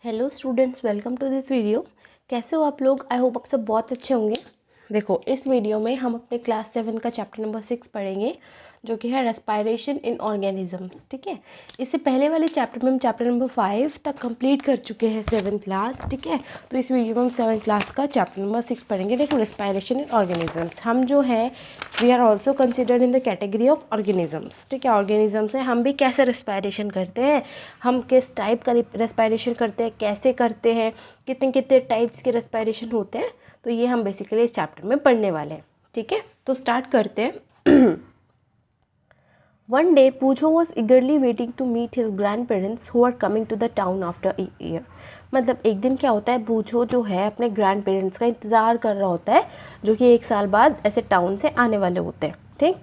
Hello students, welcome to this video. कैसे हो आप लोग? आई होप आप सब बहुत अच्छे होंगे। देखो, इस वीडियो में हम अपने क्लास 7 का चैप्टर नंबर 6 पढ़ेंगे, जो कि है रेस्पायरेशन इन ऑर्गेनिजम्स। ठीक है, इससे पहले वाले चैप्टर में हम चैप्टर नंबर 5 तक कंप्लीट कर चुके हैं 7th क्लास। ठीक है, तो इस वीडियो में हम 7th क्लास का चैप्टर नंबर 6 पढ़ेंगे। देखो, रेस्पायरेशन इन ऑर्गेनिजम्स, हम जो है we are also considered in the category of organisms. ठीक है, ऑर्गेनिजम्स हैं, हम भी कैसे रेस्पायरेशन करते हैं, हम किस टाइप का रेस्पायरेशन करते हैं, कैसे करते हैं, कितने कितने टाइप्स के रेस्पायरेशन होते हैं, तो ये हम बेसिकली इस चैप्टर में पढ़ने वाले हैं। ठीक है, तो स्टार्ट करते हैं। One day, Pujo was eagerly waiting to meet his grandparents who were coming to the town after a year. मतलब एक दिन क्या होता है, पूछो जो है अपने ग्रैंड पेरेंट्स का इंतज़ार कर रहा होता है, जो कि 1 साल बाद ऐसे टाउन से आने वाले होते हैं। ठीक,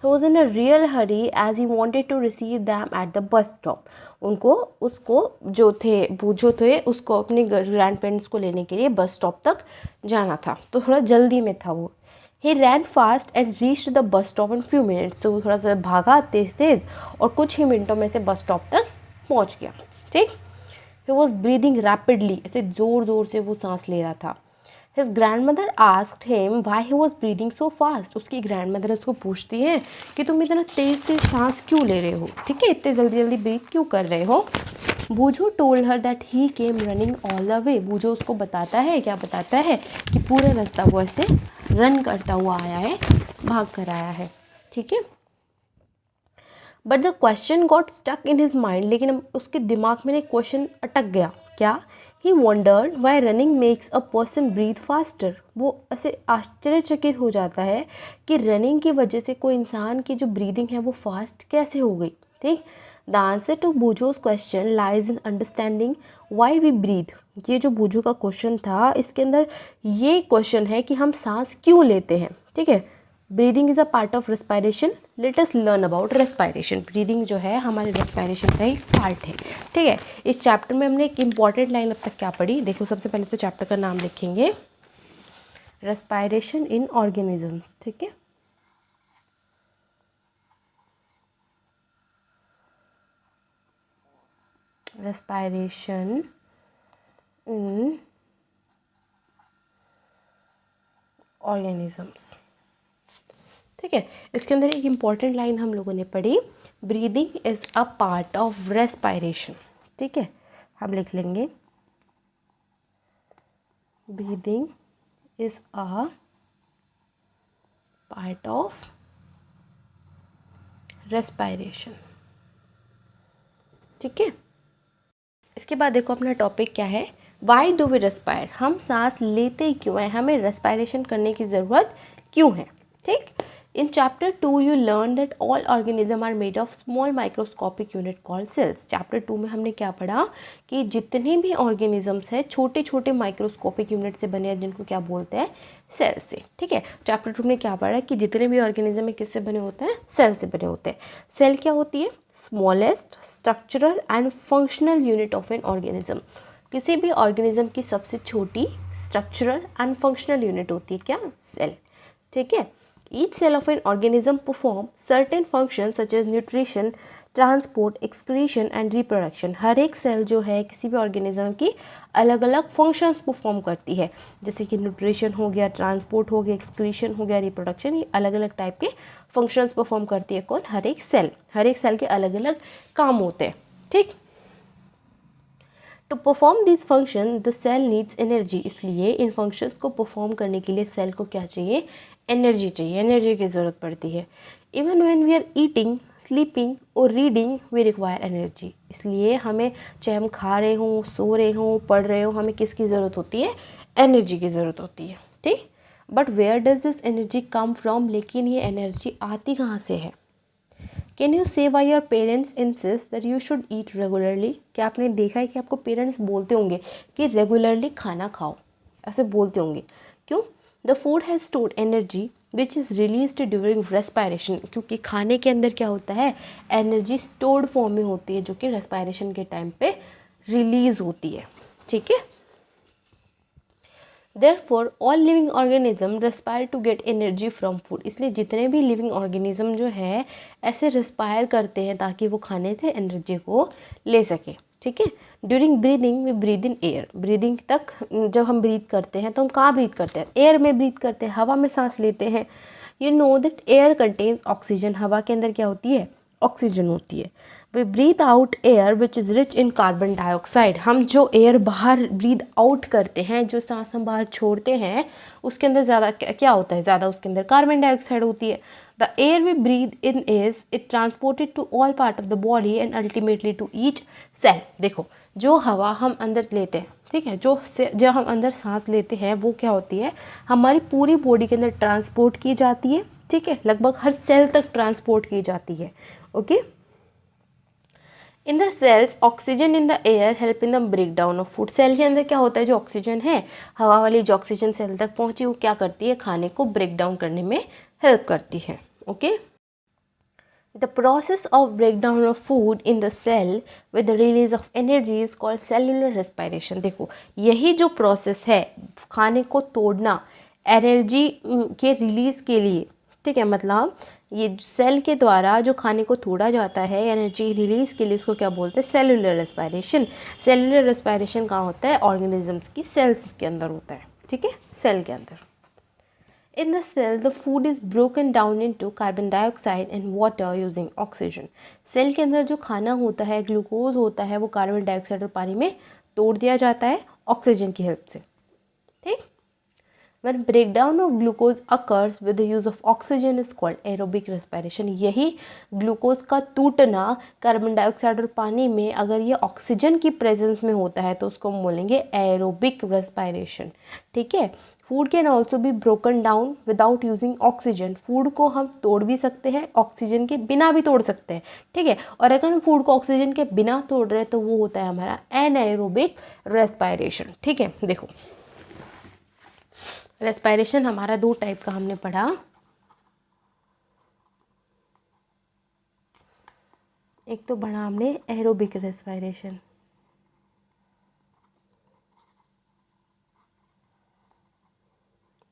he was in a real hurry as he wanted to receive them at the bus stop. उसको जो थे पूछो थे उसको अपने ग्रैंड पेरेंट्स को लेने के लिए बस स्टॉप तक जाना था, तो थोड़ा जल्दी में था वो। He ran fast and reached the bus stop in few minutes. तो थोड़ा सा भागा तेज तेज और कुछ ही मिनटों में से बस स्टॉप तक पहुंच गया। ठीक, he was breathing rapidly. ऐसे जोर जोर से वो सांस ले रहा था। His grandmother asked him why he was breathing so fast. उसकी ग्रैंडमदर उसको पूछती है कि तुम इतना तेज तेज सांस क्यों ले रहे हो, ठीक है, इतने जल्दी जल्दी ब्रीथ क्यों कर रहे हो। Boojho told her that he came running all the way. Boojho उसको बताता है, क्या बताता है कि पूरा रास्ता वो ऐसे रन करता हुआ आया है, भाग कर आया है। ठीक है, but the question got stuck in his mind. लेकिन उसके दिमाग में एक क्वेश्चन अटक गया। क्या? He wondered why running makes a person breathe faster. वो ऐसे आश्चर्यचकित हो जाता है कि रनिंग की वजह से कोई इंसान की जो ब्रीदिंग है वो फास्ट कैसे हो गई। ठीक, the answer to Boojho's question lies in understanding why we breathe. ये जो बूझो का क्वेश्चन था, इसके अंदर ये क्वेश्चन है कि हम सांस क्यों लेते हैं। ठीक है, breathing is a part of respiration. Let us learn about respiration. Breathing जो है हमारे रेस्पायरेशन का एक पार्ट है। ठीक है, इस चैप्टर में हमने एक इंपॉर्टेंट लाइन अब तक क्या पढ़ी, देखो सबसे पहले तो चैप्टर का नाम लिखेंगे रेस्पायरेशन इन ऑर्गेनिजम्स। ठीक है, रेस्पायरेशन इन ऑर्गेनिजम्स। ठीक है, इसके अंदर एक इम्पॉर्टेंट लाइन हम लोगों ने पढ़ी, breathing is a part of respiration. ठीक है, हम लिख लेंगे breathing is a part of respiration. ठीक है, इसके बाद देखो अपना टॉपिक क्या है, वाई डू वी रेस्पायर। हम सांस लेते क्यों हैं, हमें रेस्पायरेशन करने की ज़रूरत क्यों है। ठीक, in chapter 2 you learn that all organism are made of small microscopic unit called cells. Chapter 2 में हमने क्या पढ़ा कि जितने भी ऑर्गेनिजम्स हैं छोटे छोटे माइक्रोस्कोपिक यूनिट से बने हैं, जिनको क्या बोलते हैं, सेल से। ठीक है, चैप्टर 2 में क्या पढ़ा कि जितने भी ऑर्गेनिज्म है किससे बने होते हैं, सेल से बने होते हैं। सेल क्या होती है, smallest structural and functional unit of an organism. किसी भी ऑर्गेनिज्म की सबसे छोटी स्ट्रक्चरल एंड फंक्शनल यूनिट होती है क्या, सेल। ठीक है, each cell of an organism perform certain function such as nutrition, transport, excretion and reproduction. हर एक सेल जो है किसी भी ऑर्गेनिज्म की अलग अलग फंक्शंस परफॉर्म करती है, जैसे कि न्यूट्रिशन हो गया, ट्रांसपोर्ट हो गया, एक्सक्रीशन हो गया, रिप्रोडक्शन, ये अलग अलग टाइप के फंक्शंस परफॉर्म करती है कौन, हर एक सेल। हर एक सेल के अलग अलग काम होते हैं। ठीक, to perform this function the cell needs energy. इसलिए इन फंक्शंस को परफॉर्म करने के लिए सेल को क्या चाहिए, एनर्जी चाहिए, एनर्जी की ज़रूरत पड़ती है। Even when we are eating, sleeping और रीडिंग वी रिक्वायर एनर्जी। इसलिए हमें, चाहे हम खा रहे हों, सो रहे हों, पढ़ रहे हों, हमें किसकी ज़रूरत होती है, एनर्जी की ज़रूरत होती है। ठीक, but where does this energy come from. लेकिन ये एनर्जी आती कहाँ से है। Can you say why your parents insist that you should eat regularly. क्या आपने देखा है कि आपको पेरेंट्स बोलते होंगे कि रेगुलरली खाना खाओ, ऐसे बोलते होंगे, क्यों। The food has stored energy which is release during respiration. क्योंकि खाने के अंदर क्या होता है, एनर्जी स्टोर्ड फॉर्म में होती है, जो कि रेस्पायरेशन के टाइम पे रिलीज होती है। ठीक है, Therefore, all living organism respire to get energy from food. इसलिए जितने भी लिविंग ऑर्गेनिज्म जो है ऐसे रिस्पायर करते हैं ताकि वो खाने से एनर्जी को ले सके। ठीक है। During breathing we breathe in air, breathing तक जब हम ब्रीथ करते हैं तो हम कहाँ ब्रीथ करते हैं, एयर में ब्रीथ करते हैं, हवा में सांस लेते हैं। You know that air contains oxygen, हवा के अंदर क्या होती है, ऑक्सीजन होती है। We breathe out air which is rich in carbon dioxide, हम जो एयर बाहर ब्रीथ आउट करते हैं, जो सांस हम बाहर छोड़ते हैं, उसके अंदर ज़्यादा क्या होता है, ज़्यादा उसके अंदर कार्बन डाइऑक्साइड होती है। The air we breathe in is it transported to all part of the body and ultimately to each cell. देखो जो हवा हम अंदर लेते हैं, ठीक है, जो हम अंदर सांस लेते हैं वो क्या होती है, हमारी पूरी बॉडी के अंदर ट्रांसपोर्ट की जाती है, ठीक है, लगभग हर सेल तक ट्रांसपोर्ट की जाती है। Okay, in the cells oxygen in the air help in the break down of food, cell के अंदर क्या होता है, जो ऑक्सीजन है, हवा वाली जो ऑक्सीजन सेल तक पहुंची वो क्या करती है, खाने को ब्रेक डाउन करने में हेल्प करती है। Okay, the process of break down of food in the cell with the release of energy is called cellular respiration. देखो यही जो प्रोसेस है खाने को तोड़ना एनर्जी के रिलीज के लिए, ठीक है, मतलब ये सेल के द्वारा जो खाने को तोड़ा जाता है एनर्जी रिलीज़ के लिए, उसको क्या बोलते हैं, सेलुलर रेस्पिरेशन। सेलुलर रेस्पिरेशन कहाँ होता है, ऑर्गेनिजम्स की सेल्स के अंदर होता है, ठीक है, सेल के अंदर। In the cell the food is broken down into carbon dioxide and water using oxygen. Cell के अंदर जो खाना होता है, ग्लूकोज होता है, वो कार्बन डाइऑक्साइड और पानी में तोड़ दिया जाता है ऑक्सीजन की हेल्प से, ठीक। When breakdown of glucose occurs with the use of oxygen is called aerobic respiration। यही ग्लूकोज का टूटना कार्बन डाइऑक्साइड और पानी में अगर ये ऑक्सीजन की प्रेजेंस में होता है तो उसको हम बोलेंगे एरोबिक रेस्पिरेशन, ठीक है। Food can also be broken down without using oxygen, food को हम तोड़ भी सकते हैं, ऑक्सीजन के बिना भी तोड़ सकते हैं, ठीक है। और अगर हम फूड को ऑक्सीजन के बिना तोड़ रहे हैं तो वो होता है हमारा एनएरोबिक रेस्पिरेशन, ठीक है। देखो रेस्पिरेशन हमारा दो टाइप का हमने पढ़ा, एक तो पढ़ा हमने एरोबिक रेस्पिरेशन,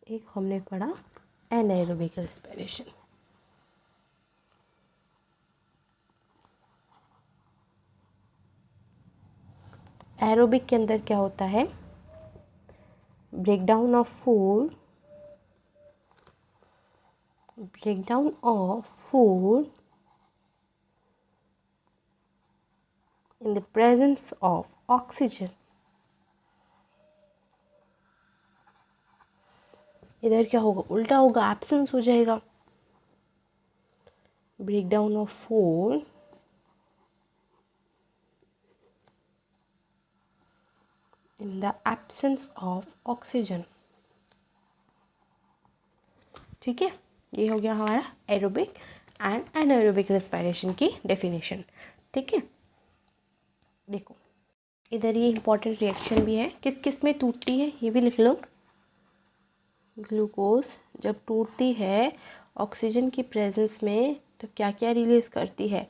एक हमने पढ़ा एनाएरोबिक रेस्पिरेशन। एरोबिक के अंदर क्या होता है, breakdown of food in the presence of oxygen। इधर क्या होगा, उल्टा होगा, एब्सेंस हो जाएगा। Breakdown of food in the absence of oxygen, ठीक है। ये हो गया हमारा एरोबिक एंड एनाएरोबिक रेस्पिरेशन की डेफिनेशन, ठीक है। देखो इधर ये इंपॉर्टेंट रिएक्शन भी है, किस किस में टूटती है ये भी लिख लो। ग्लूकोज जब टूटती है ऑक्सीजन की प्रेजेंस में तो क्या क्या रिलीज करती है,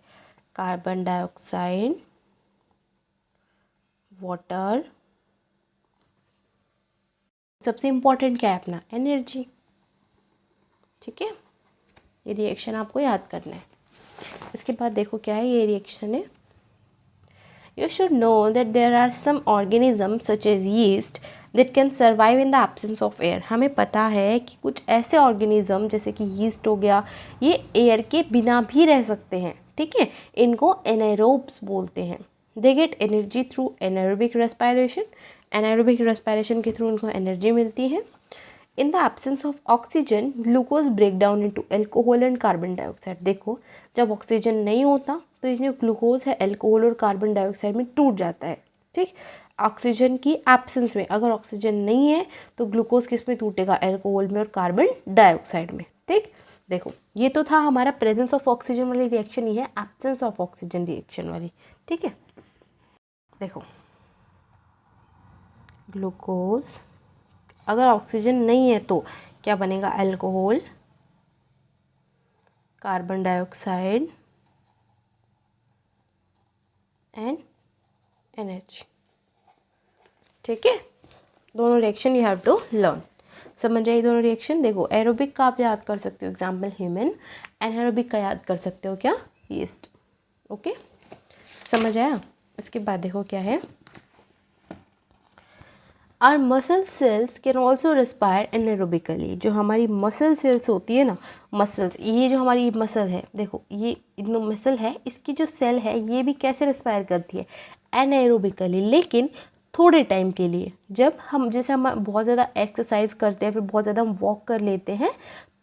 कार्बन डाइऑक्साइड, वाटर, सबसे इम्पॉर्टेंट क्या है अपना एनर्जी, ठीक है। ये रिएक्शन आपको याद करना है। इसके बाद देखो क्या है, ये रिएक्शन है, you should know that there are some organism such as yeast that can survive in the absence of air. हमें पता है कि कुछ ऐसे ऑर्गेनिज्म जैसे कि यीस्ट हो गया, ये एयर के बिना भी रह सकते हैं, ठीक है, इनको एनाएरोब्स बोलते हैं। They get energy through anaerobic respiration, anaerobic respiration के थ्रू उनको एनर्जी मिलती है। In the absence of oxygen glucose break down into alcohol and carbon dioxide. देखो जब ऑक्सीजन नहीं होता तो इसमें ग्लूकोज है, अल्कोहल और कार्बन डाइऑक्साइड में टूट जाता है, ठीक। ऑक्सीजन की एब्सेंस में, अगर ऑक्सीजन नहीं है तो ग्लूकोज किस में टूटेगा, अल्कोहल में और कार्बन डाइऑक्साइड में, ठीक। देखो ये तो था हमारा प्रेजेंस ऑफ ऑक्सीजन वाली रिएक्शन, ही है एब्सेंस ऑफ ऑक्सीजन रिएक्शन वाली, ठीक है। देखो ग्लूकोज अगर ऑक्सीजन नहीं है तो क्या बनेगा, alcohol, carbon dioxide and energy, ठीक है। दोनों reaction you have to learn, समझ आइए दोनों रिएक्शन। देखो एरोबिक का आप याद कर सकते हो, एग्जाम्पल ह्यूमन, एनाएरोबिक का याद कर सकते हो क्या, यीस्ट, ओके, समझ आया। इसके बाद देखो क्या है, our muscle cells can also respire anaerobically. जो हमारी मसल सेल्स होती है ना, मसल्स, ये जो हमारी मसल है, देखो ये इतनो मसल है, इसकी जो सेल है ये भी कैसे रेस्पायर करती है, एनारोबिकली, लेकिन थोड़े टाइम के लिए। जब हम जैसे हम बहुत ज़्यादा एक्सरसाइज करते हैं, फिर बहुत ज़्यादा हम वॉक कर लेते हैं,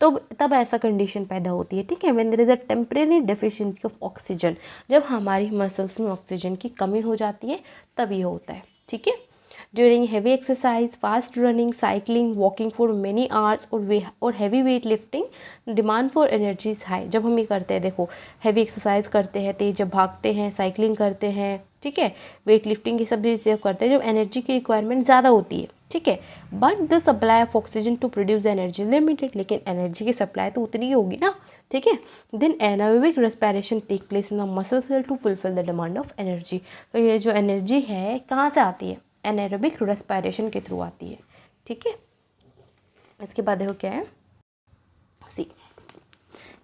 तो तब ऐसा कंडीशन पैदा होती है, ठीक है। When there is a temporary deficiency of oxygen, जब हमारी मसल्स में ऑक्सीजन की कमी हो जाती है तब ये होता है, ठीक है। During heavy exercise, fast running, cycling, walking for many hours और heavy weight lifting, demand for energy is high. जब हम ये करते हैं, देखो हैवी एक्सरसाइज करते हैं, तेज जब भागते हैं, साइकिलिंग करते हैं, ठीक है, वेट लिफ्टिंग, ये सब चीज़ें करते हैं, जब एनर्जी की रिक्वायरमेंट ज़्यादा होती है, ठीक है। But the supply of oxygen to produce energy is limited, लेकिन एनर्जी की सप्लाई तो उतनी ही होगी ना, ठीक है। Then anaerobic respiration take place in the muscle cell to fulfil the demand of energy. तो ये जो एनर्जी है कहाँ से आती है, एनारोबिक रेस्पिरेशन के थ्रू आती है, ठीक है। इसके बाद देखो क्या है, see,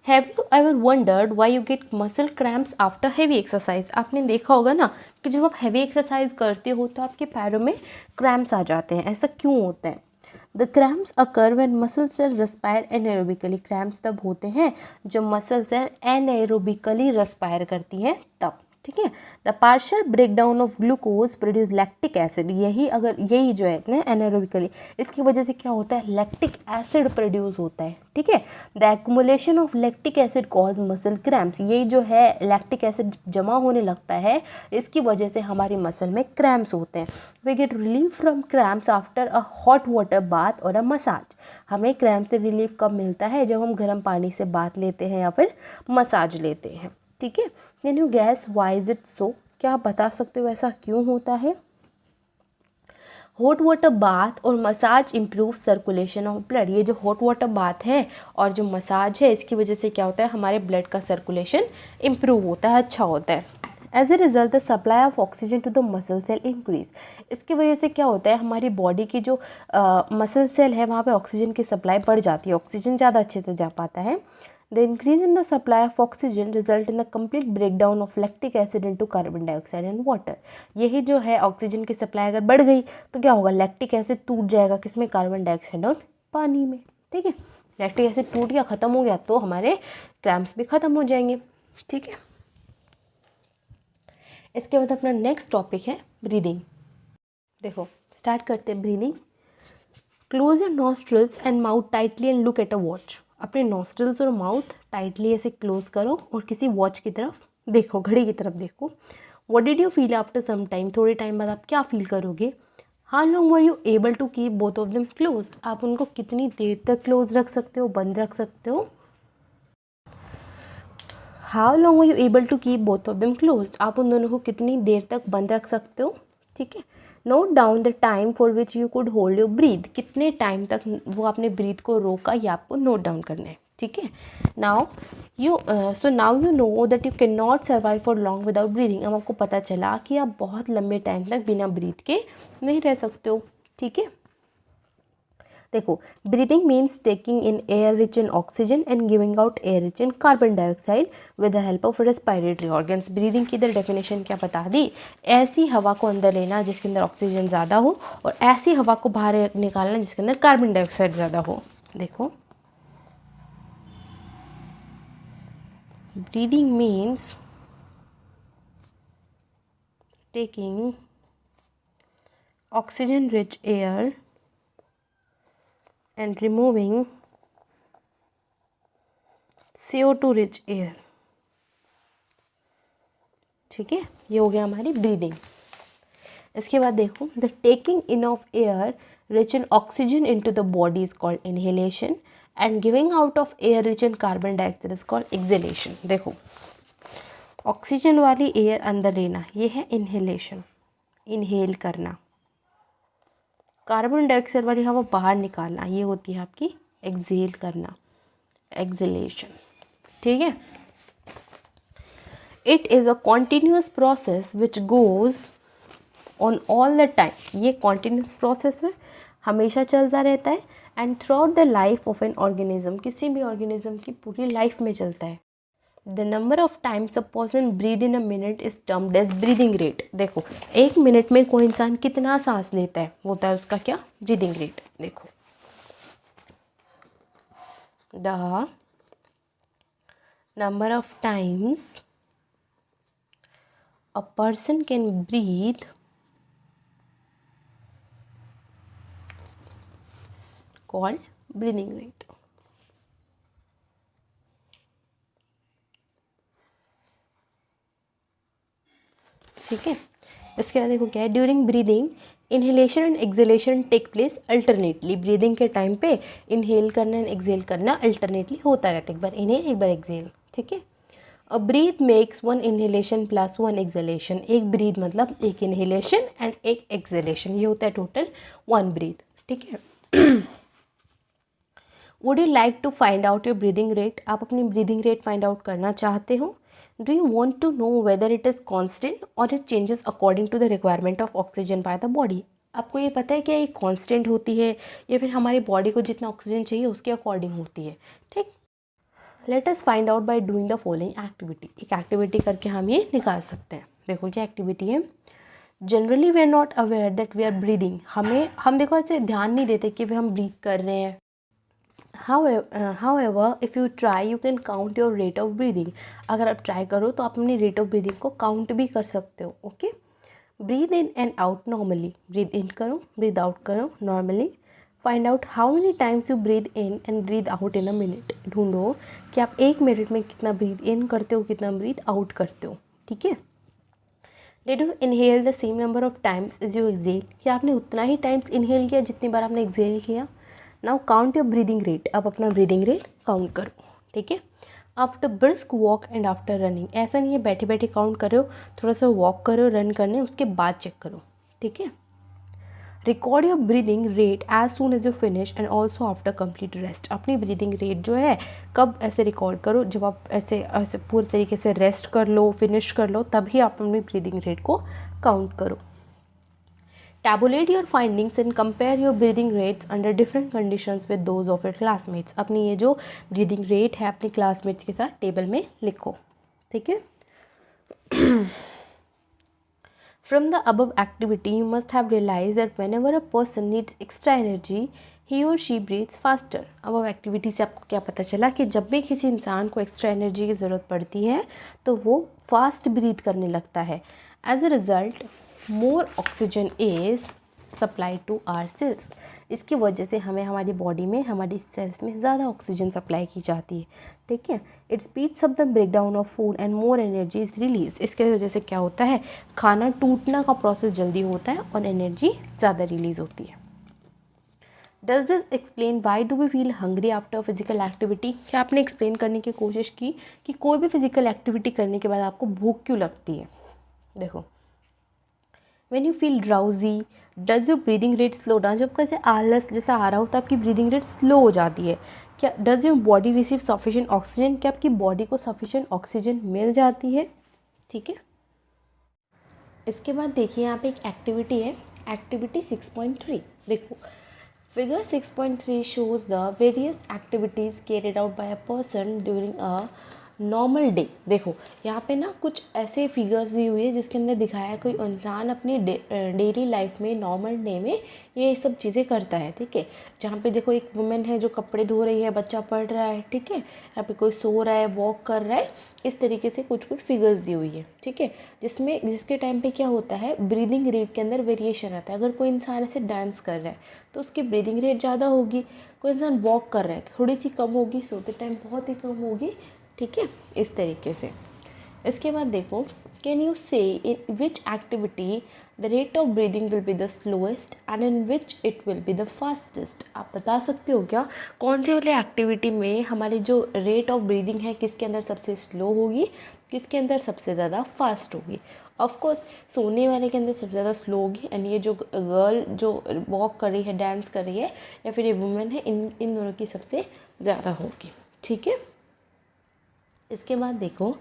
have you ever wondered why you get muscle cramps after heavy exercise. आपने देखा होगा ना कि जब आप हैवी एक्सरसाइज करते हो तो आपके पैरों में क्रैम्प्स आ जाते हैं, ऐसा क्यों होता है। The cramps occur when muscle cell respire anaerobically. Cramps तब होते हैं जब मसल सेल एनारोबिकली रेस्पायर करती हैं तब, ठीक है। The partial breakdown of glucose produce lactic acid. यही जो है ना एनारोबिकली, इसकी वजह से क्या होता है, लैक्टिक एसिड प्रोड्यूस होता है, ठीक है। The accumulation of lactic acid cause muscle cramps. यही जो है लैक्टिक एसिड जमा होने लगता है, इसकी वजह से हमारी मसल में क्रैम्प्स होते हैं। We get relief from cramps after a hot water bath और अ मसाज। हमें क्रैम्प से रिलीफ कब मिलता है, जब हम गर्म पानी से बाथ लेते हैं या फिर मसाज लेते हैं, ठीक है। Can you guess why is it so. क्या आप बता सकते हो ऐसा क्यों होता है। हॉट वाटर बाथ और massage improve circulation of blood. ये जो हॉट वाटर बाथ है और जो मसाज है, इसकी वजह से क्या होता है, हमारे ब्लड का सर्कुलेशन इम्प्रूव होता है, अच्छा होता है। As a result the supply of oxygen to the muscle cell increase. इसकी वजह से क्या होता है, हमारी बॉडी की जो मसल सेल है वहाँ पे ऑक्सीजन की सप्लाई बढ़ जाती है, ऑक्सीजन ज़्यादा अच्छे से जा पाता है। The increase in the supply of oxygen result in the complete breakdown of lactic acid into carbon dioxide and water। यही जो है ऑक्सीजन की सप्लाई अगर बढ़ गई तो क्या होगा, लैक्टिक एसिड टूट जाएगा, किसमें, कार्बन डाइऑक्साइड और पानी में, ठीक है। लैक्टिक एसिड टूट गया, ख़त्म हो गया, तो हमारे क्रैम्प्स भी ख़त्म हो जाएंगे, ठीक है। इसके बाद अपना नेक्स्ट टॉपिक है ब्रीदिंग। देखो स्टार्ट करते हैं breathing. Close your nostrils and mouth tightly and look at a watch. अपने नॉस्ट्रल्स और माउथ टाइटली ऐसे क्लोज करो और किसी वॉच की तरफ देखो, घड़ी की तरफ देखो। What did you feel after some time. थोड़े टाइम बाद आप क्या फील करोगे। How long were you able to keep both of them close. आप उनको कितनी देर तक क्लोज रख सकते हो, बंद रख सकते हो। How long were you able to keep both of them close. आप उन दोनों को कितनी देर तक बंद रख सकते हो, ठीक है। Note down the time for which you could hold your breathe. कितने टाइम तक वो अपने ब्रीथ को रोका, ये आपको नोट डाउन करना है, ठीक है। Now you know that you can not survive for long without breathing. अब आपको पता चला कि आप बहुत लंबे टाइम तक बिना ब्रीथ के नहीं रह सकते हो, ठीक है। देखो breathing means taking in air rich in oxygen and giving out air rich in carbon dioxide with the help of respiratory organs. Breathing की इधर डेफिनेशन क्या बता दी, ऐसी हवा को अंदर लेना जिसके अंदर ऑक्सीजन ज़्यादा हो और ऐसी हवा को बाहर निकालना जिसके अंदर कार्बन डाइऑक्साइड ज़्यादा हो। देखो breathing means taking oxygen rich air and removing CO2 rich air, ठीक है। ये हो गया हमारी ब्रीदिंग। इसके बाद देखो the taking in of air rich in oxygen into the body is called inhalation and giving out of air rich in carbon dioxide is called exhalation. देखो ऑक्सीजन वाली एयर अंदर लेना ये है इनहेलेशन, इनहेल करना। कार्बन डाइऑक्साइड वाली हवा बाहर निकालना ये होती है आपकी एक्सहेल करना, एक्सहेलेशन, ठीक है। It is a continuous process which goes on all the time. ये कॉन्टीन्यूअस प्रोसेस है, हमेशा चलता रहता है and throughout the life of an organism. किसी भी ऑर्गेनिज्म की पूरी लाइफ में चलता है, the number of times a person breathe in a minute is termed as breathing rate. देखो 1 मिनट में कोई इंसान कितना सांस लेता है, होता है उसका क्या, ब्रीदिंग रेट। देखो the number of times a person can breathe called breathing rate. ठीक है, इसके बाद देखो क्या है, during breathing inhalation and exhalation take place alternately. ब्रीदिंग के टाइम पे इनहेल करना एंड एक्सहेल करना अल्टरनेटली होता रहता है, एक बार इनहेल एक बार एक्सहेल। ठीक है, a breath makes 1 inhalation plus 1 exhalation. एक ब्रीथ मतलब एक इनहेलेशन एंड एक एक्सहेलेशन, ये होता है टोटल 1 ब्रीथ। ठीक है, would you like to find out your breathing rate. आप अपनी ब्रीदिंग रेट फाइंड आउट करना चाहते हो। Do you want to know whether it is constant or it changes according to the requirement of oxygen by the body. आपको ये पता है कि ये कॉन्स्टेंट होती है या फिर हमारी बॉडी को जितना ऑक्सीजन चाहिए उसके अकॉर्डिंग होती है। ठीक, let us find out by doing the following activity. एक एक्टिविटी करके हम ये निकाल सकते हैं। देखो क्या एक्टिविटी है, generally we are not aware that we are breathing. हम देखो ऐसे ध्यान नहीं देते कि हम ब्रीथ कर रहे हैं। However, if you try, you can count your rate of breathing. अगर आप ट्राई करो तो आप अपनी रेट ऑफ ब्रीदिंग को काउंट भी कर सकते हो। Okay, breathe in and out normally. Breathe in करो, ब्रीद आउट करो normally. Find out how many times you breathe in and breathe out in a minute. ढूंढो कि आप 1 मिनट में कितना ब्रीद इन करते हो, कितना ब्रीद आउट करते हो। ठीक है, did you inhale the same number of times is you exhale. क्या आपने उतना ही टाइम्स इनहेल किया जितनी बार आपने एक्सेल किया। Now count your breathing rate. अब अपना ब्रीदिंग रेट काउंट करो। ठीक है, after brisk walk and after running. ऐसा नहीं है बैठे बैठे काउंट करो, थोड़ा सा वॉक करो, रन करने उसके बाद चेक करो। ठीक है, record your breathing rate as soon as you finish and also after complete rest. अपनी ब्रीदिंग रेट जो है कब ऐसे रिकॉर्ड करो, जब आप ऐसे ऐसे पूरे तरीके से रेस्ट कर लो, फिनिश कर लो, तभी आप अपनी ब्रीदिंग रेट को काउंट करो। Tabulate your findings and compare your breathing rates under different conditions with those of your classmates. अपनी ये जो breathing rate है अपने classmates के साथ टेबल में लिखो। ठीक है, From the above activity, you must have realized that whenever a person needs extra energy, he or she breathes faster. above activity से आपको क्या पता चला कि जब भी किसी इंसान को एक्स्ट्रा एनर्जी की ज़रूरत पड़ती है तो वो फास्ट ब्रीथ करने लगता है। As a result more oxygen is supply to our cells. इसकी वजह से हमें हमारी बॉडी में, हमारी सेल्स में ज़्यादा ऑक्सीजन सप्लाई की जाती है। ठीक है, it speeds up the break down of food and more energy is release. इसके वजह से क्या होता है, खाना टूटना का प्रोसेस जल्दी होता है और एनर्जी ज़्यादा रिलीज होती है। Does this explain why do we feel hungry after physical activity. क्या आपने एक्सप्लेन करने की कोशिश की कि कोई भी फिजिकल एक्टिविटी करने के बाद आपको भूख क्यों लगती है। देखो, When you feel drowsy, does your breathing rate slow down? जब कैसे आलस जैसा आ रहा हो तो आपकी ब्रीदिंग रेट स्लो हो जाती है। क्या does your body receive sufficient oxygen. क्या आपकी बॉडी को सफिशिएंट ऑक्सीजन मिल जाती है। ठीक है, इसके बाद देखिए यहाँ पे एक एक्टिविटी है, एक्टिविटी 6.3। देखो, figure 6.3 shows the various activities carried out by a person during a normal day. देखो यहाँ पे ना कुछ ऐसे फिगर्स दी हुई है जिसके अंदर दिखाया है कोई इंसान अपनी डेली लाइफ में नॉर्मल डे में ये सब चीज़ें करता है। ठीक है, जहाँ पे देखो एक वुमेन है जो कपड़े धो रही है, बच्चा पढ़ रहा है। ठीक है, यहाँ पे कोई सो रहा है, वॉक कर रहा है। इस तरीके से कुछ कुछ फिगर्स दी हुई है। ठीक है, जिसके टाइम पे क्या होता है, ब्रीदिंग रेट के अंदर वेरिएशन आता है। अगर कोई इंसान ऐसे डांस कर रहा है तो उसकी ब्रीदिंग रेट ज़्यादा होगी। कोई इंसान वॉक कर रहा है थोड़ी सी कम होगी, सोते टाइम बहुत ही कम होगी। ठीक है, इस तरीके से। इसके बाद देखो, can you say in which activity the rate of breathing will be the slowest and in which it will be the fastest. आप बता सकते हो क्या कौन से वाले एक्टिविटी में हमारी जो रेट ऑफ ब्रीदिंग है किसके अंदर सबसे स्लो होगी, किसके अंदर सबसे ज़्यादा फास्ट होगी। ऑफकोर्स सोने वाले के अंदर सबसे ज़्यादा स्लो होगी एंड ये जो गर्ल जो वॉक कर रही है, डांस कर रही है, या फिर ये वुमेन है, इन दोनों की सबसे ज़्यादा होगी। ठीक है, इसके बाद देखो,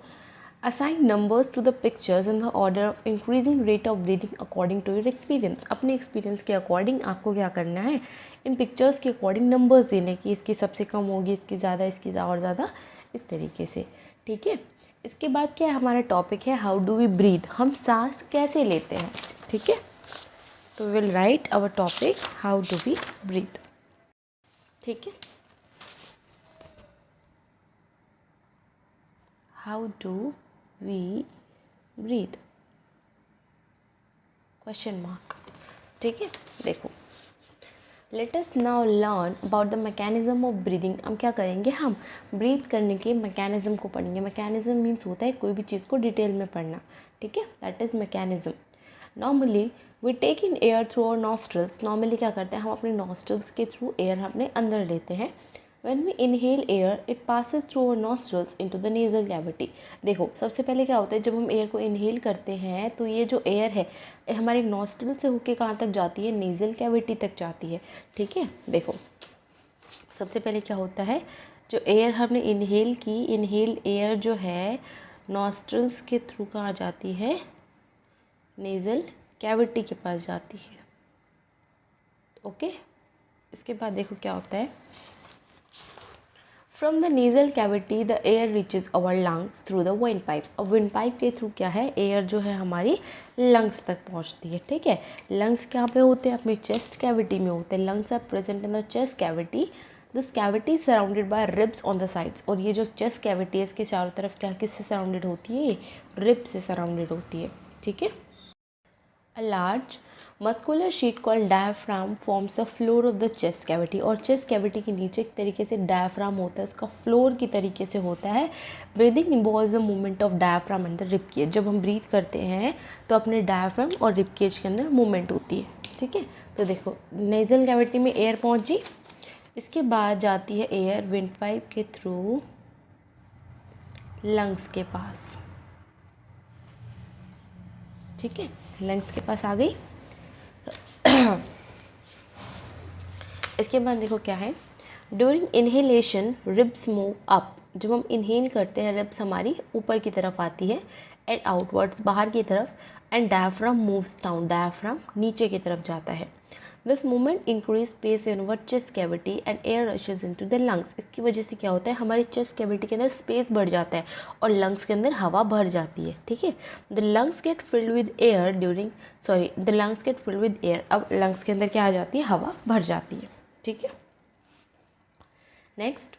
assign numbers to the pictures in the order of increasing rate of breathing according to your experience. अपने एक्सपीरियंस के अकॉर्डिंग आपको क्या करना है, इन पिक्चर्स के अकॉर्डिंग नंबर्स देने की, इसकी सबसे कम होगी, इसकी ज़्यादा, इसकी और ज़्यादा, इस तरीके से। ठीक है, इसके बाद क्या है, हमारा टॉपिक है हाउ डू वी ब्रीथ, हम सांस कैसे लेते हैं। ठीक है, तो will write our topic how do we breathe. ठीक है, how do we breathe, question mark. ठीक है, देखो let us now learn about the mechanism of breathing. हम क्या करेंगे, हम ब्रीथ करने के मैकेनिज्म को पढ़ेंगे। मैकेनिज्म मीन्स होता है कोई भी चीज़ को डिटेल में पढ़ना। ठीक है, that is mechanism. Normally we take in air through our nostrils. Normally क्या करते हैं, हम अपने नॉस्ट्रल्स के थ्रू एयर अपने अंदर लेते हैं। When we inhale air, it passes through our nostrils into the nasal cavity. देखो सबसे पहले क्या होता है, जब हम एयर को इनहेल करते हैं तो ये जो एयर है हमारे नॉस्ट्रल से होके कहाँ तक जाती है, नेज़ल कैविटी तक जाती है। ठीक है, देखो सबसे पहले क्या होता है, जो एयर हमने इनहेल की, इनहेल एयर जो है नॉस्ट्रल्स के थ्रू कहाँ जाती है, नेज़ल कैविटी के पास जाती है। ओके, इसके बाद देखो क्या होता है, from the nasal cavity the air reaches our lungs through the wind pipe. अब विंड पाइप के थ्रू क्या है, एयर जो है हमारी लंग्स तक पहुंचती है। ठीक है, लंग्स कहाँ पे होते हैं, अपनी चेस्ट कैविटी में होते हैं। Lungs are present in the chest cavity. This cavity surrounded by ribs on the sides. और ये जो चेस्ट कैविटी है इसके चारों तरफ क्या किससे सराउंडेड होती है, रिब से सराउंडेड होती है। ठीक है, a large muscular sheet called diaphragm forms the floor of the chest cavity. और चेस्ट कैविटी के नीचे एक तरीके से डायफ्राम होता है, उसका फ्लोर की तरीके से होता है। Breathing involves the movement of diaphragm and the rib cage. जब हम ब्रीथ करते हैं तो अपने डायफ्राम और रिब केज के अंदर मूवमेंट होती है। ठीक है, तो देखो नेज़ल कैविटी में एयर पहुंची, इसके बाद जाती है एयर विंड पाइप के थ्रू लंग्स के पास। ठीक है, लंग्स के पास आ गई। इसके बाद देखो क्या है, during inhalation ribs move up. जब हम इनहेल करते हैं रिब्स हमारी ऊपर की तरफ आती है, एंड आउटवर्ड्स बाहर की तरफ, and diaphragm moves down, diaphragm नीचे की तरफ जाता है। This movement increase space in our chest cavity and air rushes into the lungs. इसकी वजह से क्या होता है, हमारी चेस्ट कैविटी के अंदर स्पेस बढ़ जाता है और लंग्स के अंदर हवा भर जाती है। ठीक है, the lungs get filled with air the lungs get filled with air. अब लंग्स के अंदर क्या आ जाती है, हवा भर जाती है। ठीक है, नेक्स्ट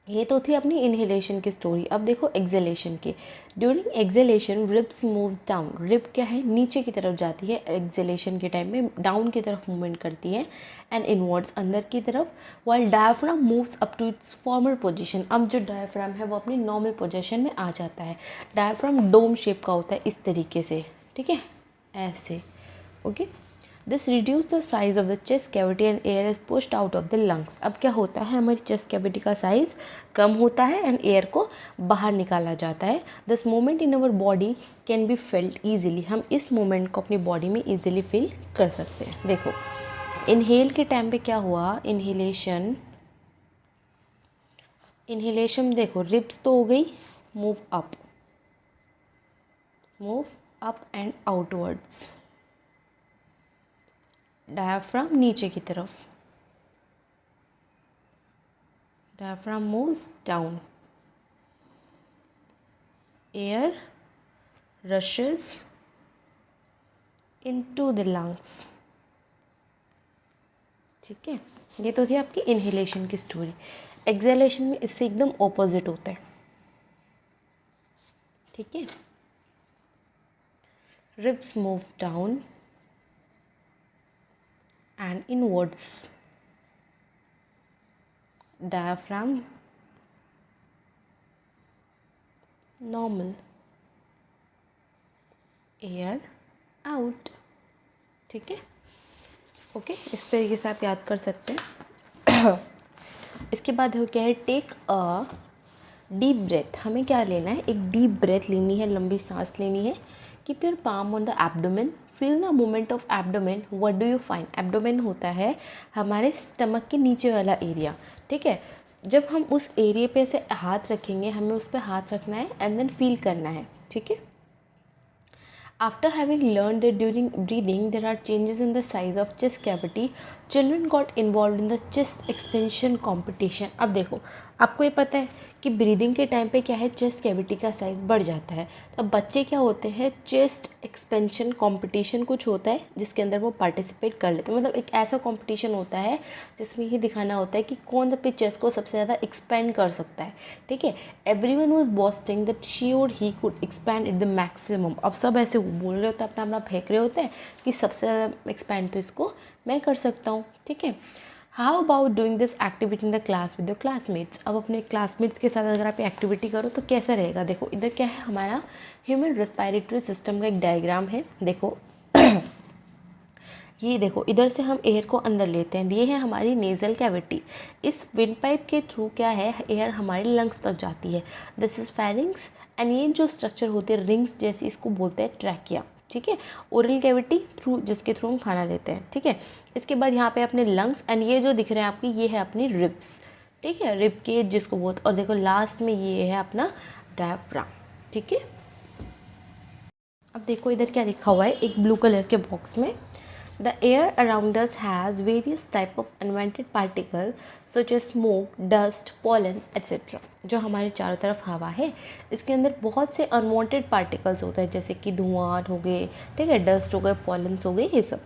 ये तो थी अपनी इनहेलेशन की स्टोरी। अब देखो एक्सेलेशन की। During acceleration ribs move down. Rib क्या है, नीचे की तरफ जाती है, एक्सेलेशन के टाइम में डाउन की तरफ मूवमेंट करती है, एंड इनवर्ड्स अंदर की तरफ। While diaphragm moves up to its former position. अब जो डायफ्राम है वो अपनी नॉर्मल पोजीशन में आ जाता है। डायफ्राम डोम शेप का होता है इस तरीके से। ठीक है, ऐसे। Okay, this reduce the size of the chest cavity and air is pushed out of the lungs. अब क्या होता है, हमारी चेस्ट कैविटी का साइज कम होता है एंड एयर को बाहर निकाला जाता है। This movement in our body can be felt easily. हम इस मूवमेंट को अपनी बॉडी में ईजिली फील कर सकते हैं। देखो इनहेल के टाइम पे क्या हुआ, इनहेलेशन देखो रिब्स तो हो गई, move up and outwards, diaphragm नीचे की तरफ, diaphragm moves down, air rashes into the lungs. ठीक है, ये तो थी आपकी इनहेलेशन की स्टोरी। एक्सेलेशन में इससे एकदम ऑपोजिट होता है। ठीक है, ribs move down and inwards, diaphragm normal, air out। ठीक है, ओके, इस तरीके से आप याद कर सकते हैं। इसके बाद हो क्या है, टेक अ डीप ब्रेथ। हमें क्या लेना है, एक डीप ब्रेथ लेनी है, लंबी सांस लेनी है। Keep your palm on the abdomen, feel the movement of abdomen. What do you find, abdomen होता है हमारे स्टमक के नीचे वाला एरिया। ठीक है, जब हम उस एरिया पे से हाथ रखेंगे, हमें उस पर हाथ रखना है एंड देन फील करना है। ठीक है, After having learned that during breathing there are changes in the size of chest cavity, children got involved in the chest expansion competition. अब देखो, आपको ये पता है कि ब्रीदिंग के टाइम पे क्या है, चेस्ट कैविटी का साइज़ बढ़ जाता है। तब बच्चे क्या होते हैं, चेस्ट एक्सपेंशन कंपटीशन कुछ होता है जिसके अंदर वो पार्टिसिपेट कर लेते हैं। मतलब एक ऐसा कंपटीशन होता है जिसमें ये दिखाना होता है कि कौन अपने चेस्ट को सबसे ज़्यादा एक्सपेंड कर सकता है। ठीक है, एवरीवन वाज बॉस्टिंग दैट शी और he could expand at the maximum. अब सब ऐसे बोल रहे होते हैं, अपना अपना फेंक रहे होते हैं कि सबसे ज़्यादा एक्सपैंड तो इसको मैं कर सकता हूँ। ठीक है, how about doing this activity in the class with your classmates. अब अपने क्लासमेट्स के साथ अगर आप एक्टिविटी करो तो कैसा रहेगा। देखो इधर क्या है, हमारा ह्यूमन रेस्पिरेटरी सिस्टम का एक डायग्राम है। देखो ये देखो, इधर से हम एयर को अंदर लेते हैं, ये है हमारी नेज़ल कैविटी। इस विंड पाइप के थ्रू क्या है, एयर हमारी लंग्स तक जाती है, दिस इज फेरिंग्स। एंड ये जो स्ट्रक्चर होती है रिंग्स जैसी, इसको बोलते हैं ट्रैकिया। ठीक है, ओरल कैविटी थ्रू, जिसके थ्रू हम खाना लेते हैं। ठीक है, इसके बाद यहाँ पे अपने लंग्स, एंड ये जो दिख रहे हैं आपकी, ये है अपनी रिब्स। ठीक है, रिब केज जिसको बोलते, और देखो लास्ट में ये है अपना डायफ्राम। ठीक है, अब देखो इधर क्या लिखा हुआ है एक ब्लू कलर के बॉक्स में, The air around us has various type of unwanted particles such as smoke, dust, pollen, etc. जो हमारे चारों तरफ हवा है, इसके अंदर बहुत से अनवांटेड पार्टिकल्स होते हैं, जैसे कि धुआं हो गए, ठीक है, डस्ट हो गए, पॉलन्स हो गए, ये सब।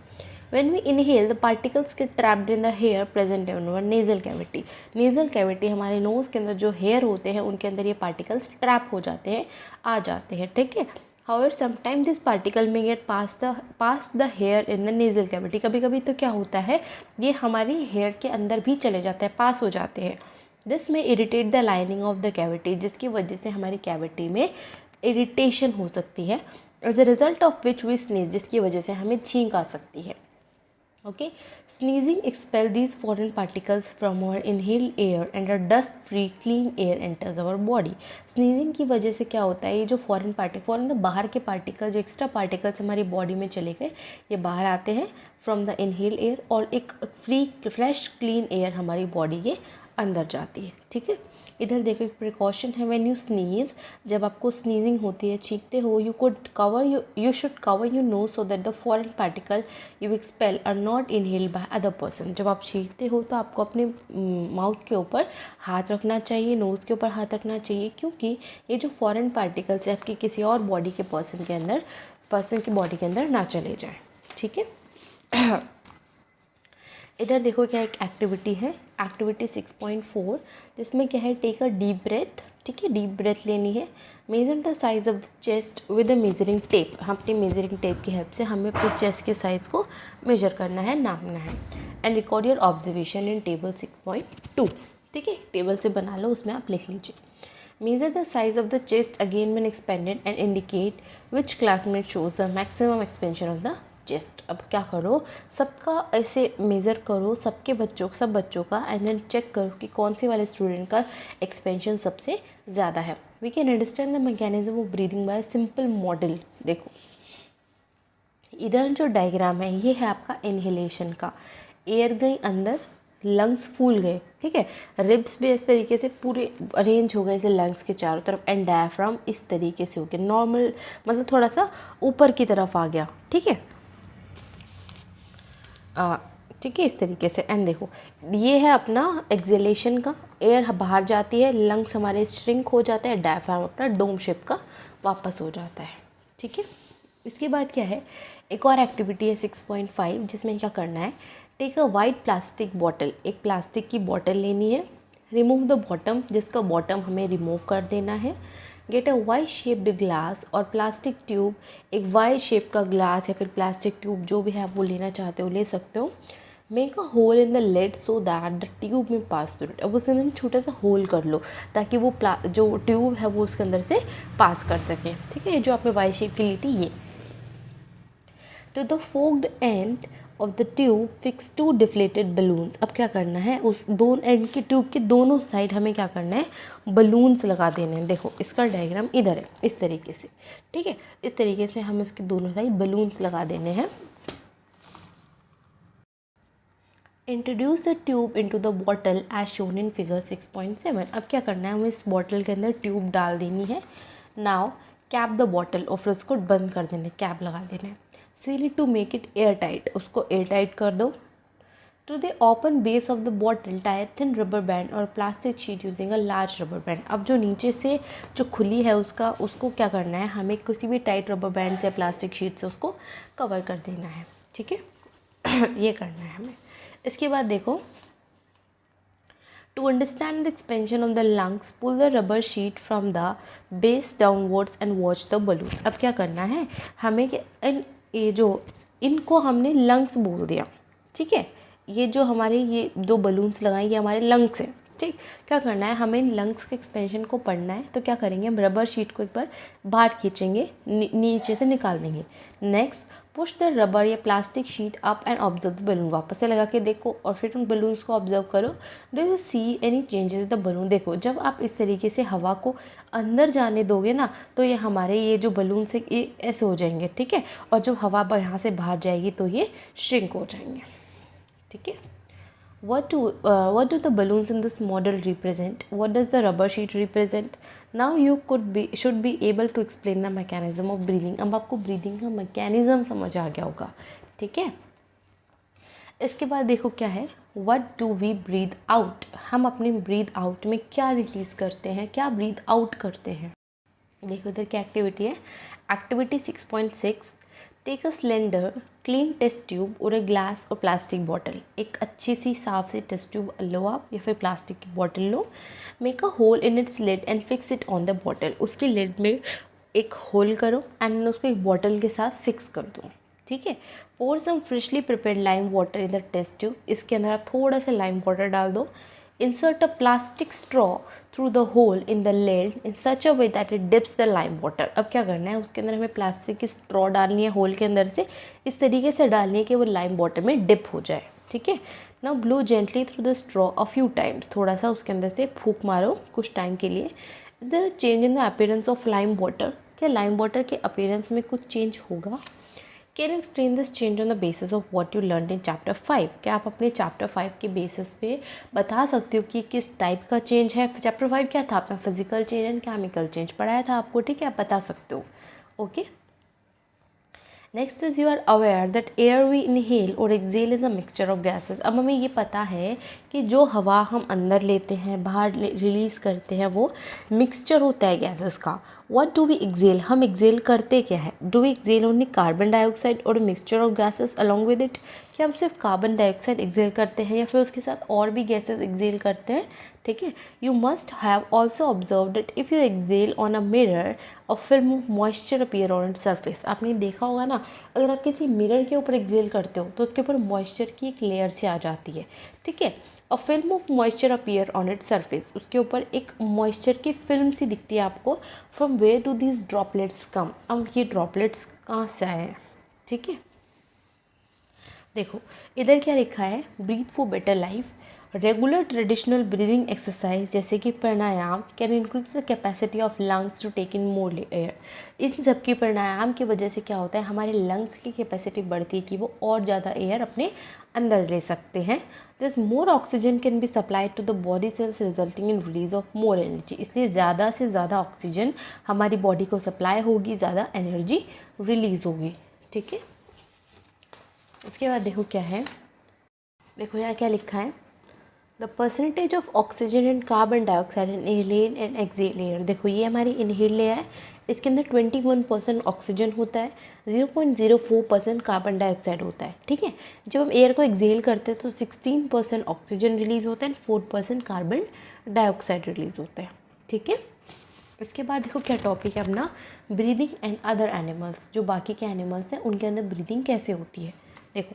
When we inhale, the particles get trapped in the hair present in our nasal cavity. Nasal cavity हमारे नोज़ के अंदर जो हेयर होते हैं उनके अंदर ये पार्टिकल्स ट्रैप हो जाते हैं, आ जाते हैं। ठीक है, However, sometimes this particle may get past the hair in the nasal cavity. कभी कभी तो क्या होता है, ये हमारी हेयर के अंदर भी चले जाते हैं, पास हो जाते हैं। This may irritate the lining of the cavity, जिसकी वजह से हमारी कैविटी में इरिटेशन हो सकती है। As a result of which we sneeze, जिसकी वजह से हमें छींक आ सकती है। Okay, sneezing expels these foreign particles from our inhaled air and a dust-free clean air enters our body. Sneezing की वजह से क्या होता है, ये जो फॉरेन बाहर के पार्टिकल, जो एक्स्ट्रा पार्टिकल्स हमारी बॉडी में चले गए, ये बाहर आते हैं फ्रॉम द इनहेल एयर, और एक फ्रेश क्लीन एयर हमारी बॉडी के अंदर जाती है। ठीक है, इधर देखो एक प्रिकॉशन है, व्हेन यू स्नीज, जब आपको स्नीजिंग होती है, छींकते हो, you should cover your nose so that the foreign particle you expel are not inhaled by other person. जब आप छींकते हो तो आपको अपने माउथ के ऊपर हाथ रखना चाहिए, नोज़ के ऊपर हाथ रखना चाहिए, क्योंकि ये जो फॉरेन पार्टिकल्स है आपकी किसी और बॉडी के पर्सन की बॉडी के अंदर ना चले जाए। ठीक है, इधर देखो क्या एक एक्टिविटी है, एक्टिविटी 6.4, जिसमें क्या है, टेक अ डीप ब्रेथ। ठीक है, डीप ब्रेथ लेनी है। Measure the size of the chest with a measuring tape. हम अपनी मेजरिंग टेप की हेल्प से हमें अपने चेस्ट के साइज़ को मेजर करना है, नापना है। And record your observation in table 6.2। ठीक है, टेबल से बना लो, उसमें आप लिख लीजिए। Measure the size of the chest again when expanded and indicate which classmate shows the maximum expansion of the chest. अब क्या करो, सबका ऐसे मेज़र करो, सब बच्चों का, एंड देन चेक करो कि कौन से वाले स्टूडेंट का एक्सपेंशन सबसे ज़्यादा है। We can understand the mechanism of breathing by simple model. देखो इधर जो डायग्राम है, ये है आपका इनहेलेशन का, एयर गई अंदर, लंग्स फूल गए। ठीक है, रिब्स भी इस तरीके से पूरे अरेंज हो गए ऐसे लंग्स के चारों तरफ, एंड डायफ्राम इस तरीके से हो गया नॉर्मल, मतलब थोड़ा सा ऊपर की तरफ आ गया। ठीक है, ठीक है, इस तरीके से। एंड देखो ये है अपना एक्सेलेशन का, एयर बाहर जाती है, लंग्स हमारे श्रिंक हो जाते हैं, डायफ्राम अपना डोम शेप का वापस हो जाता है। ठीक है, इसके बाद क्या है, एक और एक्टिविटी है 6.5, जिसमें क्या करना है, take a white plastic bottle. एक प्लास्टिक की बॉटल लेनी है, रिमूव द बॉटम, जिसका बॉटम हमें रिमूव कर देना है। Get a Y shaped glass और प्लास्टिक ट्यूब, एक वाई शेप का ग्लास या फिर प्लास्टिक ट्यूब जो भी है आप वो लेना चाहते हो ले सकते हो। Make a hole in the lid so that the tube में पास थ्रू इट। अब उसके अंदर छोटा सा होल कर लो ताकि वो जो ट्यूब है वो उसके अंदर से पास कर सके। ठीक है, जो आपने वाई शेप की ली थी ये। To the forked end of the tube fix 2 deflated balloons. अब क्या करना है, उस दोनों एंड की ट्यूब के दोनों साइड हमें क्या करना है, बलून्स लगा देने हैं। देखो इसका डायग्राम इधर है, इस तरीके से। ठीक है, इस तरीके से हम इसके दोनों साइड बलून्स लगा देने हैं। Introduce the tube into the bottle as shown in figure 6.7। अब क्या करना है, हमें इस बॉटल के अंदर ट्यूब डाल देनी है। नाउ कैप द बॉटल और फिर उसको बंद कर देना है, कैप लगा देना है। Seal it to make it air tight, उसको एयर टाइट कर दो। To the open base of the bottle tie thin rubber band और plastic sheet using a large rubber band. अब जो नीचे से जो खुली है उसको क्या करना है, हमें किसी भी टाइट रबर बैंड से प्लास्टिक शीट से उसको कवर कर देना है, ठीक है। ये करना है हमें। इसके बाद देखो, to understand the expansion of the lungs, pull the rubber sheet from the base downwards and watch the balloons। अब क्या करना है हमें कि इनको हमने लंग्स बोल दिया, ठीक है। ये जो हमारे ये दो बलून्स लगाए ये हमारे लंग्स हैं, ठीक। क्या करना है, हमें इन लंग्स के एक्सपेंशन को पढ़ना है। तो क्या करेंगे, हम रबर शीट को एक बार बाहर खींचेंगे, नीचे से निकाल देंगे। नेक्स्ट, पुश द रबर या plastic sheet up and observe the balloon. वापस से लगा के देखो और फिर उन बलून्स को ऑब्जर्व करो। Do you see any changes in the balloon. देखो जब आप इस तरीके से हवा को अंदर जाने दोगे ना तो ये हमारे ये जो बलून से ये ऐसे हो जाएंगे, ठीक है। और जब हवा यहाँ से बाहर जाएगी तो ये श्रिंक हो जाएंगे, ठीक है। What do the balloons in this model represent? What does the rubber sheet represent? Now you should be able to explain the mechanism of breathing। अब आपको breathing का mechanism समझ आ गया होगा, ठीक है। इसके बाद देखो क्या है, What do we breathe out? हम अपने breathe out में क्या रिलीज करते हैं, क्या breathe out करते हैं। देखो इधर क्या एक्टिविटी है, activity 6.6। Take a cylinder clean test tube और ए ग्लास और प्लास्टिक बॉटल। एक अच्छी सी साफ सी टेस्ट ट्यूब लो आप या फिर प्लास्टिक की बॉटल लो। Make a hole in its lid and fix it on the bottle. उसकी लिड में एक होल करो एंड उसको एक बॉटल के साथ फिक्स कर दो, ठीक है। Pour some freshly prepared lime water in the test tube. इसके अंदर आप थोड़ा सा लाइम वाटर डाल दो। Insert a plastic straw through the hole in the lid in such a way that it dips the lime water। अब क्या करना है, उसके अंदर हमें प्लास्टिक की स्ट्रॉ डालनी है होल के अंदर से, इस तरीके से डालनी है कि वो लाइम वाटर में डिप हो जाए, ठीक है। Now blow gently through the straw a few times. थोड़ा सा उसके अंदर से फूंक मारो कुछ टाइम के लिए। Is there a change in the appearance of lime water. क्या लाइम वाटर के अपीयरेंस में कुछ चेंज होगा। Can you explain this change on the basis of what you learn in chapter 5। क्या आप अपने चैप्टर 5 के बेसिस पे बता सकते हो कि किस टाइप का चेंज है। चैप्टर 5 क्या था आपका, physical change and chemical change पढ़ाया था आपको, ठीक है। आप बता सकते हो, okay. Next is you are aware that air we inhale और exhale is a mixture of gases. अब हमें ये पता है कि जो हवा हम अंदर लेते हैं बाहर रिलीज़ करते हैं वो मिक्सचर होता है गैसेस का। व्हाट डू वी एक्सेल, हम एक्सेल करते क्या है। Do we exhale only carbon dioxide or mixture of gases along with it. क्या हम सिर्फ कार्बन डाइऑक्साइड एक्सेल करते हैं या फिर उसके साथ और भी गैसेस एक्सेल करते हैं, ठीक है। You must have also observe that if you exhale on a mirror a film of moisture appear on it surface. आपने देखा होगा ना, अगर आप किसी मिरर के ऊपर एक्सेल करते हो तो उसके ऊपर मॉइस्चर की एक लेयर सी आ जाती है, ठीक है। अ film of moisture appear on it surface, उसके ऊपर एक मॉइस्चर की फिल्म सी दिखती है आपको। From where do these droplets come. अब ये ड्रॉपलेट्स कहाँ से आए हैं, ठीक है। देखो इधर क्या लिखा है, breathe for better life. Regular traditional breathing exercise जैसे कि pranayama can increase the capacity of lungs to take in more air. इन सब की प्राणायाम की वजह से क्या होता है, हमारे लंग्स की कैपेसिटी बढ़ती है कि वो और ज़्यादा एयर अपने अंदर ले सकते हैं। This more oxygen can be supplied to the body cells resulting in release of more energy. इसलिए ज़्यादा से ज़्यादा ऑक्सीजन हमारी बॉडी को सप्लाई होगी, ज़्यादा एनर्जी रिलीज़ होगी, ठीक है। इसके बाद देखो क्या है, देखो यहाँ क्या लिखा है, the percentage of oxygen and carbon dioxide in inhale and exhale layer. देखो ये हमारी इनहेल लेयर है, इसके अंदर 21% ऑक्सीजन होता है, 0.04% कार्बन डाइऑक्साइड होता है, ठीक है। जब हम एयर को एक्सेल करते हैं तो 16% ऑक्सीजन रिलीज़ होता है एंड 4% कार्बन डाइऑक्साइड रिलीज़ होता है, ठीक है। इसके बाद देखो क्या टॉपिक है अपना, ब्रीदिंग एंड अदर एनिमल्स। जो बाकी के एनिमल्स हैं उनके अंदर ब्रीदिंग कैसे होती है। देखो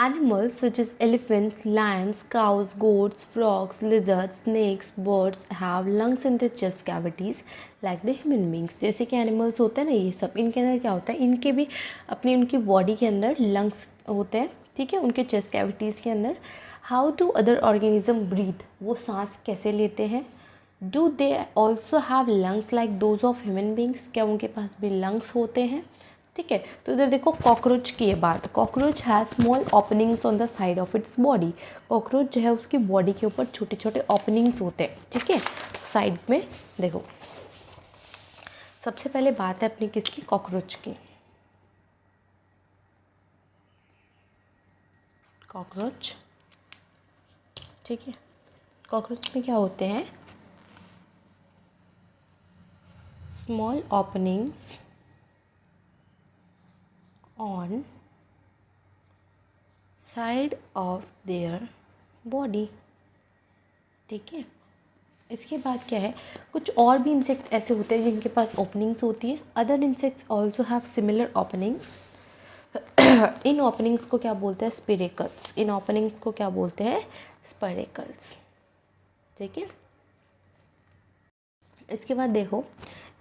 animals such as elephants, lions, cows, goats, frogs, lizards, snakes, birds have lungs in their chest cavities like the human beings। जैसे कि एनिमल्स होते हैं ना ये सब, इनके अंदर क्या होता है, इनके भी अपनी उनकी बॉडी के अंदर लंग्स होते हैं, ठीक है, उनके चेस्ट कैविटीज़ के अंदर। How do other organism breathe, वो सांस कैसे लेते हैं। Do they also have lungs like those of human beings, क्या उनके पास भी लंग्स होते हैं, ठीक है। तो इधर देखो कॉकरोच की ये बात, cockroach has small openings on the side of its body. Cockroach जो है उसकी बॉडी के ऊपर छोटे छोटे ओपनिंग्स होते हैं, ठीक है, साइड में। देखो सबसे पहले बात है अपनी किसकी, कॉकरोच की। कॉकरोच, ठीक है। कॉकरोच में क्या होते हैं, small openings on side of their body, ठीक है। इसके बाद क्या है, कुछ और भी इंसेक्ट्स ऐसे होते हैं जिनके पास ओपनिंग्स होती है। Other insects also have similar openings. In openings को क्या बोलते हैं, स्पिरेकल्स। इन ओपनिंग्स को क्या बोलते हैं, स्पिरेकल्स, ठीक है। इसके बाद देखो,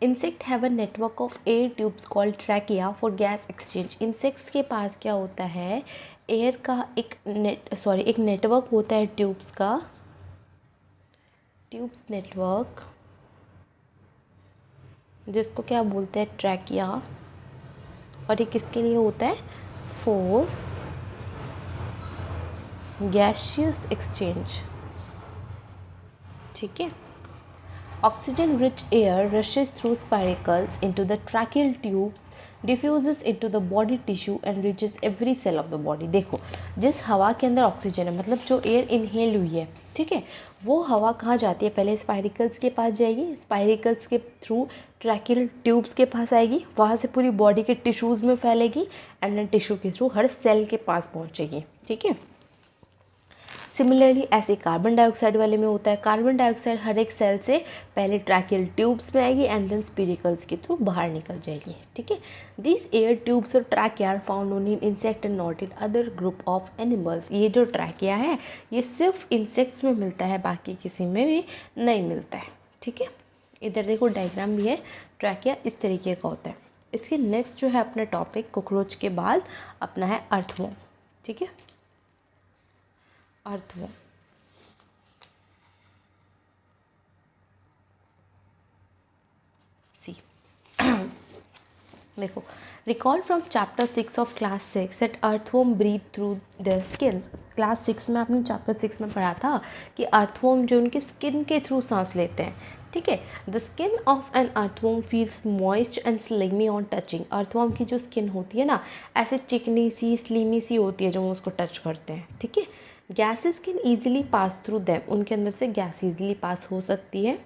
insect have a network of air tubes called trachea for gas exchange. Insects के पास क्या होता है, एयर का एक नेटवर्क होता है ट्यूब्स का, ट्यूब्स नेटवर्क, जिसको क्या बोलते हैं, ट्रैकिया। और ये किसके लिए होता है, फॉर गैसियस एक्सचेंज, ठीक है। Oxygen rich air rushes through spiracles into the tracheal tubes, diffuses into the body tissue and reaches every cell of the body। देखो, जिस हवा के अंदर ऑक्सीजन है, मतलब जो एयर इनहेल हुई है, ठीक है, वो हवा कहाँ जाती है, पहले स्पाइरिकल्स के पास जाएगी, स्पाइरिकल्स के थ्रू ट्रैकियल ट्यूब्स के पास आएगी, वहाँ से पूरी बॉडी के टिश्यूज़ में फैलेगी एंड देन टिश्यू के थ्रू हर सेल के पास पहुँचेगी, ठीक है। सिमिलरली ऐसे कार्बन डाइऑक्साइड वाले में होता है, कार्बन डाइऑक्साइड हर एक सेल से पहले ट्रैकियल ट्यूब्स में आएगी एंड देन स्पिरिकल्स के थ्रू बाहर निकल जाएगी, ठीक है। दिस एयर ट्यूब्स और trachea are found only in insect and not in other group of animals. ये जो ट्रैकिया है ये सिर्फ इंसेक्ट्स में मिलता है, बाकी किसी में भी नहीं मिलता है, ठीक है। इधर देखो डायग्राम भी है, ट्रैकिया इस तरीके का होता है। इसके नेक्स्ट जो है अपना टॉपिक कॉकरोच के बाद अपना है अर्थवॉर्म, ठीक है। अर्थवॉर्म, सी देखो, recall from chapter 6 of class 6 that earthworm breathe through their skins. Class 6 में आपने चैप्टर 6 में पढ़ा था कि अर्थवॉर्म जो उनके स्किन के थ्रू सांस लेते हैं, ठीक है। The skin of an earthworm feels moist and slimy on touching. Earthworm की जो स्किन होती है ना, ऐसे चिकनी सी स्लीमी सी होती है जो हम उसको टच करते हैं, ठीक है। Gases can easily pass through them, उनके अंदर से गैस ईजिली पास हो सकती है।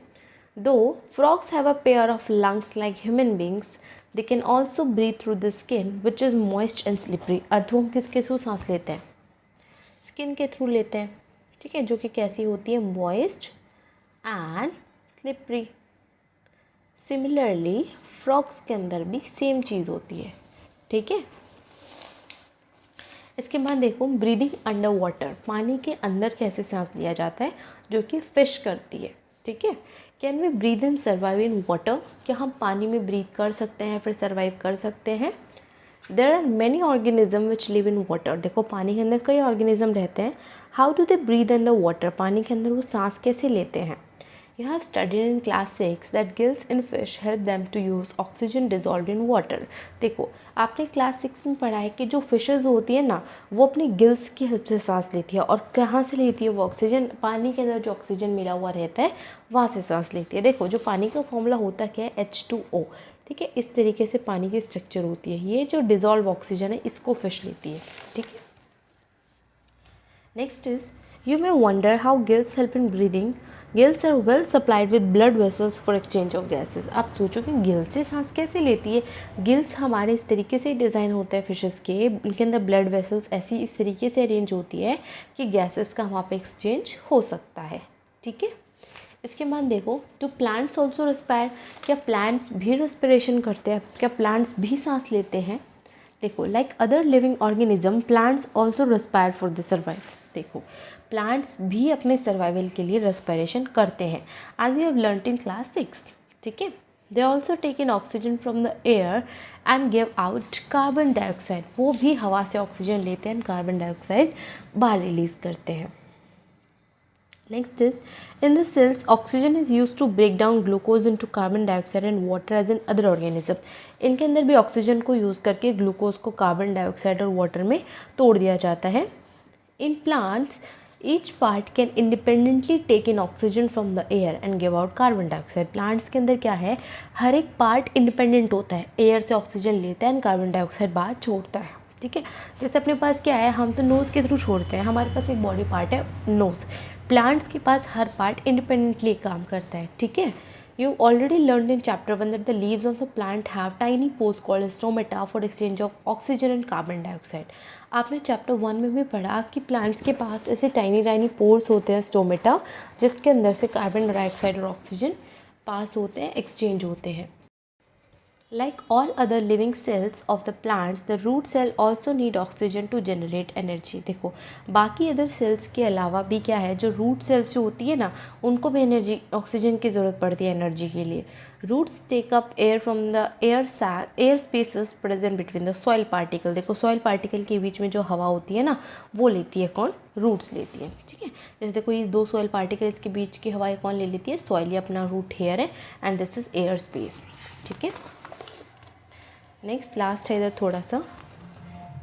दो frogs have a pair of lungs like human beings, they can also breathe through the skin which is moist and slippery. Earthworm किसके थ्रू सांस लेते हैं, स्किन के थ्रू लेते हैं, ठीक है, जो कि कैसी होती है, moist and slippery. Similarly frogs के अंदर भी सेम चीज़ होती है, ठीक है। इसके बाद देखो, ब्रीदिंग अंडर वाटर, पानी के अंदर कैसे सांस लिया जाता है, जो कि फिश करती है, ठीक है। Can we breathe in survive in water, क्या हम पानी में ब्रीथ कर सकते हैं, फिर सर्वाइव कर सकते हैं। There are many organism which live in water, देखो पानी के अंदर कई ऑर्गेनिज्म रहते हैं। How do they breathe under water, पानी के अंदर वो सांस कैसे लेते हैं। You have studied in class 6 that gills in fish help them to use oxygen dissolved in water। देखो, आपने क्लास 6 में पढ़ा है कि जो फिशेज़ होती है ना, वो अपनी गिल्स की हेल्प से सांस लेती है। और कहाँ से लेती है वो ऑक्सीजन, पानी के अंदर जो ऑक्सीजन मिला हुआ रहता है वहाँ से सांस लेती है। देखो, जो पानी का फॉर्मूला होता क्या है, H2O, ठीक है। इस तरीके से पानी की स्ट्रक्चर होती है। ये जो डिज़ोल्व ऑक्सीजन है इसको फिश लेती है, ठीक है। Next is, you may wonder how gills help in breathing. Gills are well supplied with blood vessels for exchange of gases. आप सोचो कि गिल्स से सांस कैसे लेती है। गिल्स हमारे इस तरीके से डिज़ाइन होता है फिशेस के, उनके अंदर ब्लड वेसल्स ऐसी इस तरीके से अरेंज होती है कि गैसेस का वहाँ पे एक्सचेंज हो सकता है, ठीक है। इसके बाद देखो, टू प्लांट्स ऑल्सो रेस्पायर, क्या प्लांट्स भी रेस्पिरेशन करते हैं, क्या प्लांट्स भी सांस लेते हैं। देखो, like other living organism plants also respire for the survive. देखो, प्लांट्स भी अपने सर्वाइवल के लिए रेस्पिरेशन करते हैं, as you have learned in class 6, ठीक है। They also take in oxygen from the air and give out carbon dioxide, वो भी हवा से ऑक्सीजन लेते हैं, कार्बन डाइऑक्साइड बाहर रिलीज करते हैं। Next is, in the cells, oxygen is used to break down glucose into carbon dioxide and water as in other organism। इनके अंदर भी ऑक्सीजन को यूज़ करके ग्लूकोज को कार्बन डाइऑक्साइड और वाटर में तोड़ दिया जाता है। In plants each part can independently take in oxygen from the air and give out carbon dioxide. Plants के अंदर क्या है, हर एक पार्ट इंडिपेंडेंट होता है, एयर से ऑक्सीजन लेता है एंड कार्बन डाइऑक्साइड बाहर छोड़ता है। ठीक है, जैसे अपने पास क्या है, हम तो नोज़ के थ्रू छोड़ते हैं, हमारे पास एक बॉडी पार्ट है नोज़। प्लांट्स के पास हर पार्ट इंडिपेंडेंटली काम करता है। ठीक है, You already learned in chapter 1 that the leaves of the plant have tiny pores called stomata for exchange of oxygen and carbon dioxide. आपने चैप्टर 1 में भी पढ़ा कि प्लांट्स के पास ऐसे टाइनी पोर्स होते हैं स्टोमेटा, जिसके अंदर से कार्बन डाइऑक्साइड और ऑक्सीजन पास होते हैं, एक्सचेंज होते हैं। Like all other living cells of the plants, the root cell also need oxygen to generate energy। देखो, बाकी अदर सेल्स के अलावा भी क्या है, जो रूट सेल्स जो होती है ना, उनको भी एनर्जी, ऑक्सीजन की ज़रूरत पड़ती है एनर्जी के लिए। Roots take up air from the air spaces present between the soil particle. देखो, सॉइल पार्टिकल के बीच में जो हवा होती है ना, वो लेती है कौन, रूट्स लेती है। ठीक है, जैसे देखो ये दो सॉइल पार्टिकल, इसके बीच की हवा कौन ले लेती है, सॉइल। ये अपना रूट हेयर है and this is air space. ठीक है, नेक्स्ट लास्ट है इधर थोड़ा सा,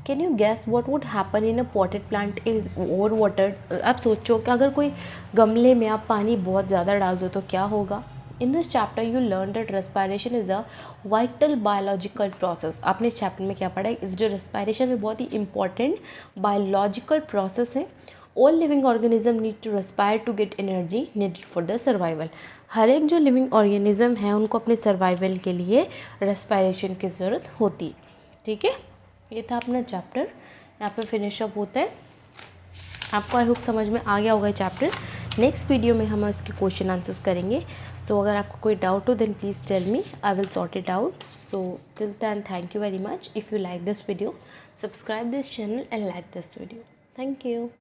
can you gas what would happen in a potted plant is over watered. आप सोचो कि अगर कोई गमले में आप पानी बहुत ज़्यादा डाल दो तो क्या होगा। In this chapter you learn that respiration is a vital biological process. आपने इस चैप्टर में क्या पढ़ा है, जो रेस्पायरेशन है बहुत ही इंपॉर्टेंट बायोलॉजिकल प्रोसेस है। All living organism need to respire to get energy needed for the survival. हर एक जो लिविंग ऑर्गेनिज्म है उनको अपने सर्वाइवल के लिए रेस्पायरेशन की ज़रूरत होती है। ठीक है, ये था अपना चैप्टर, यहाँ पे फिनिश अप होता है। आपको आई होप समझ में आ गया होगा ये चैप्टर। नेक्स्ट वीडियो में हम इसके क्वेश्चन आंसर्स करेंगे। सो अगर आपको कोई डाउट हो then please tell me, I will sort it out. So till then thank you very much. If you like this video, subscribe this channel and like this video. Thank you.